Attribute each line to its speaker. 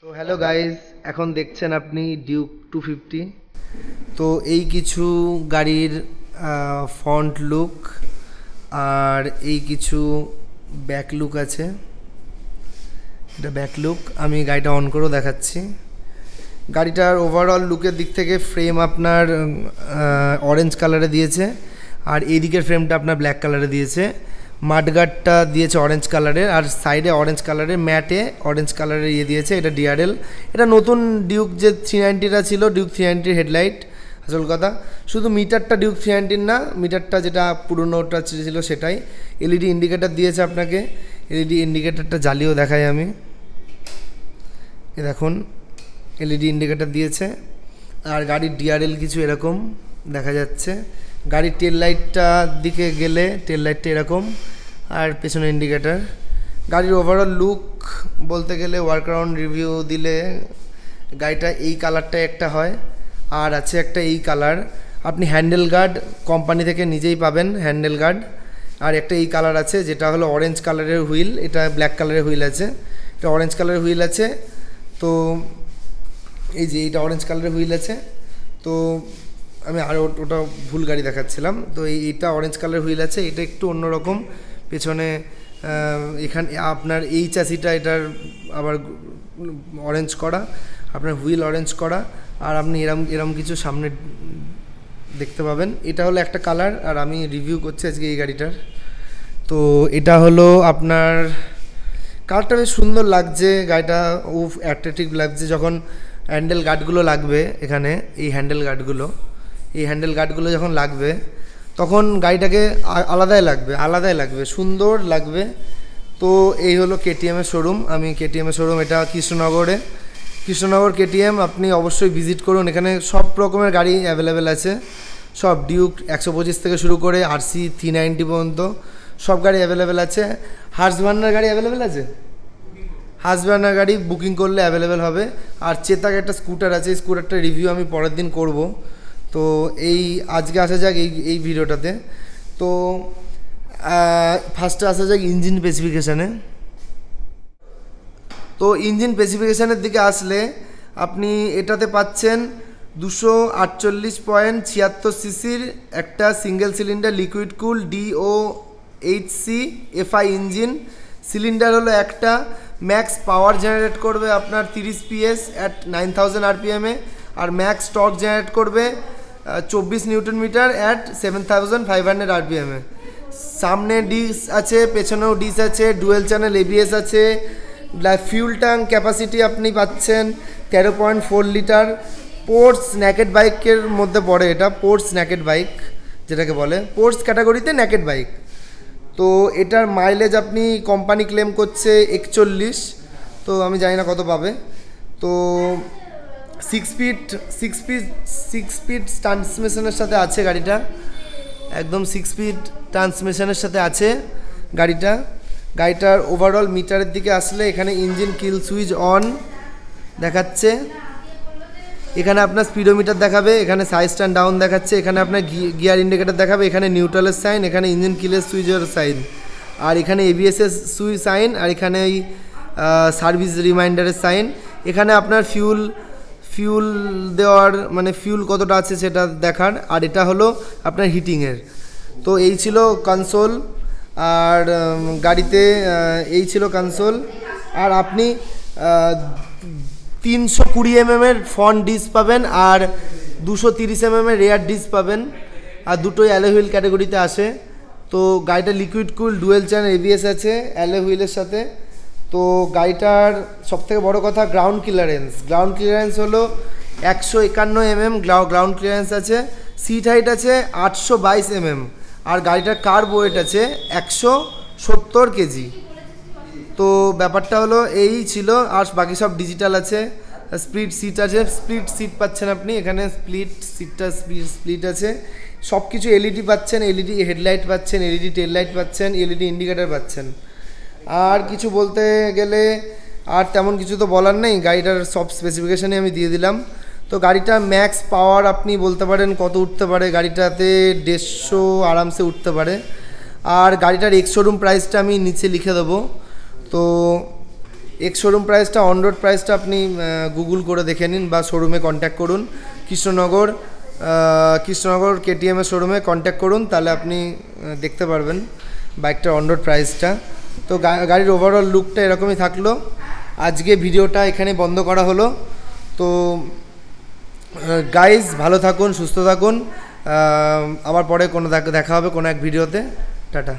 Speaker 1: তো hello guys, এখন দেখছেন আপনি ডিউক 250। তো এই কিছু গাড়ির ফ্রন্ট লুক আর এই কিছু ব্যাক লুক আছে। এটা ব্যাক লুক, আমি গাড়িটা অন করেও দেখাচ্ছি। গাড়িটার ওভারঅল লুকের দিক থেকে ফ্রেম আপনার অরেঞ্জ কালারে দিয়েছে, আর এই দিকের ফ্রেমটা আপনার ব্ল্যাক কালারে দিয়েছে। মাডগার্ডটা দিয়েছে অরেঞ্জ কালারের, আর সাইডে অরেঞ্জ কালারের ম্যাটে অরেঞ্জ কালারের দিয়েছে। এটা ডিআরএল, এটা নতুন ডিউক যে 390টা ছিল, ডিউক 390 হেডলাইট। আসল কথা শুধু মিটারটা ডিউক 390 না, মিটারটা যেটা পুরোনোটা ছিল সেটাই। এলইডি ইন্ডিকেটার দিয়েছে আপনাকে, এলইডি ইন্ডিকেটারটা জ্বালিয়েও দেখাই আমি। এ দেখুন, এলইডি ইন্ডিকেটার দিয়েছে। আর গাড়ির ডিআরএল কিছু এরকম দেখা যাচ্ছে। গাড়ির টেল লাইটটার দিকে গেলে টেল লাইটটা এরকম, আর পেছনে ইন্ডিকেটার। গাড়ির ওভারঅল লুক বলতে গেলে ওয়ার্ক অ্যারাউন্ড রিভিউ দিলে গাড়িটা এই কালারটা একটা হয়, আর আছে একটা এই কালার। আপনি হ্যান্ডেল গার্ড কোম্পানি থেকে নিজেই পাবেন, হ্যান্ডেল গার্ড। আর একটা এই কালার আছে যেটা হলো অরেঞ্জ কালারের হুইল, এটা ব্ল্যাক কালারের হুইল আছে, এটা অরেঞ্জ কালারের হুইল আছে। তো এই যে এইটা অরেঞ্জ কালারের হুইল আছে। তো আমি আরও ওটা ভুল গাড়ি দেখাচ্ছিলাম। তো এইটা অরেঞ্জ কালারের হুইল আছে, এটা একটু অন্যরকম। পেছনে এখানে আপনার এই চাসিটা এটার আবার অরেঞ্জ করা, আপনার হুইল অরেঞ্জ করা, আর আপনি এরম এরম কিছু সামনে দেখতে পাবেন। এটা হলো একটা কালার, আর আমি রিভিউ করছি আজকে এই গাড়িটার। তো এটা হলো আপনার কালারটা বেশ সুন্দর লাগছে, গাড়িটা অ্যাট্রাকটিভ লাগছে। যখন হ্যান্ডেল গার্ডগুলো লাগবে এখানে, এই হ্যান্ডেল গার্ডগুলো যখন লাগবে তখন গাড়িটাকে আলাদাই লাগবে, সুন্দর লাগবে। তো এই হলো কেটিএমের শোরুম। আমি কেটিএমের শোরুম, এটা কৃষ্ণনগর কেটিএম। আপনি অবশ্যই ভিজিট করুন, এখানে সব রকমের গাড়ি অ্যাভেলেবেল আছে। সব ডিউক 125 থেকে শুরু করে আরসি 390 পর্যন্ত সব গাড়ি অ্যাভেলেবেল আছে। হার্সবার্নার গাড়ি অ্যাভেলেবেল আছে, হার্সবার্নার গাড়ি বুকিং করলে অ্যাভেলেবেল হবে। আর চেতাক একটা স্কুটার আছে, এই স্কুটারটার রিভিউ আমি পরের দিন করব। তো আজকে আসা যাক এই ভিডিওটাতে। তো ফার্স্টে আসা যাক ইঞ্জিন স্পেসিফিকেশানে। তো ইঞ্জিন স্পেসিফিকেশানের দিকে আসলে আপনি এটাতে পাচ্ছেন 248.76 সিসির একটা single cylinder liquid cool DOHC FI engine. Cylinder হলো একটা, ম্যাক্স পাওয়ার জেনারেট করবে আপনার 30 PS অ্যাট 9000 RPM এ, আর ম্যাক্স টর্ক জেনারেট করবে 24 নিউটন মিটার অ্যাট 7500 RPM এ। সামনে ডিস আছে, পেছনেও ডিস আছে, ডুয়েল চ্যানেল ABS আছে। ফিউল ট্যাঙ্ক ক্যাপাসিটি আপনি পাচ্ছেন 13.4 লিটার। পোর্টস নেকেড বাইকের মধ্যে পড়ে, এটা পোর্টস নেকেড বাইক যেটাকে বলে, পোর্টস ক্যাটাগরিতে নেকেড বাইক। তো এটার মাইলেজ আপনি কোম্পানি ক্লেম করছে 41, তো আমি জানি না কত পাবে। তো 6 স্পিড ট্রান্সমিশনের সাথে আছে গাড়িটা, একদম 6 স্পিড ট্রান্সমিশনের সাথে আছে গাড়িটার ওভারঅল মিটারের দিকে আসলে এখানে ইঞ্জিন কিল সুইচ অন দেখাচ্ছে, এখানে আপনার স্পিডোমিটার দেখাবে, এখানে সাইড স্ট্যান্ড ডাউন দেখাচ্ছে, এখানে আপনার গিয়ার ইন্ডিকেটার দেখাবে, এখানে নিউট্রালের সাইন, এখানে ইঞ্জিন কিলের সুইচের সাইন, আর এখানে ABS-এর সাইন, আর এখানে এই সার্ভিস রিমাইন্ডারের সাইন। এখানে আপনার ফিউল দেওয়ার মানে ফিউল কতটা আছে সেটা দেখার, আর এটা হলো আপনার হিটিংয়ের। তো এই ছিল কনসোল, আর গাড়িতে এই ছিল কনসোল। আর আপনি 320 mm এর ফ্রন্ট ডিস্ক পাবেন, আর 230 mm এর রেয়ার ডিস্ক পাবেন, আর দুটোই অ্যালয় হুইল ক্যাটাগরিতে আসে। তো গাড়িটা লিকুইড কুল ডুয়েল চ্যানেল ABS আছে অ্যালয় হুইলের সাথে। তো গাড়িটার সবথেকে বড় কথা গ্রাউন্ড ক্লিয়ারেন্স হলো 151 mm গ্রাউন্ড ক্লিয়ারেন্স আছে। সিট হাইট আছে 822 mm, আর গাড়িটার কার্ব ওয়েট আছে 170 কেজি। তো ব্যাপারটা হলো এই ছিল, আর বাকি সব ডিজিটাল আছে। স্প্লিট সিট আছে, স্প্লিট সিট পাচ্ছেন আপনি এখানে, স্প্লিট আছে। সব কিছু এলইডি পাচ্ছেন, এলইডি হেডলাইট পাচ্ছেন, এলইডি টেল লাইট পাচ্ছেন, এলইডি ইন্ডিকেটার পাচ্ছেন। আর কিছু বলতে গেলে আর তেমন কিছু তো বলার নেই, গাড়িটার সব স্পেসিফিকেশানই আমি দিয়ে দিলাম। তো গাড়িটা ম্যাক্স পাওয়ার আপনি বলতে পারেন কত উঠতে পারে, গাড়িটাতে 150 আরামসে উঠতে পারে। আর গাড়িটার এক্স শোরুম প্রাইসটা আমি নিচে লিখে দেবো। তো এক্স শোরুম প্রাইসটা, অন রোড প্রাইসটা আপনি গুগল করে দেখে নিন বা শোরুমে কন্ট্যাক্ট করুন। কৃষ্ণনগর কেটিএমের শোরুমে কন্ট্যাক্ট করুন, তাহলে আপনি দেখতে পারবেন বাইকটার অন রোড প্রাইসটা। তো গাড়ির ওভারঅল লুকটা এরকমই থাকলো। আজকে ভিডিওটা এখানে বন্ধ করা হলো। তো গাইজ ভালো থাকুন, সুস্থ থাকুন, আবার পরে কোনো দেখা হবে কোনো এক ভিডিওতে। টাটা।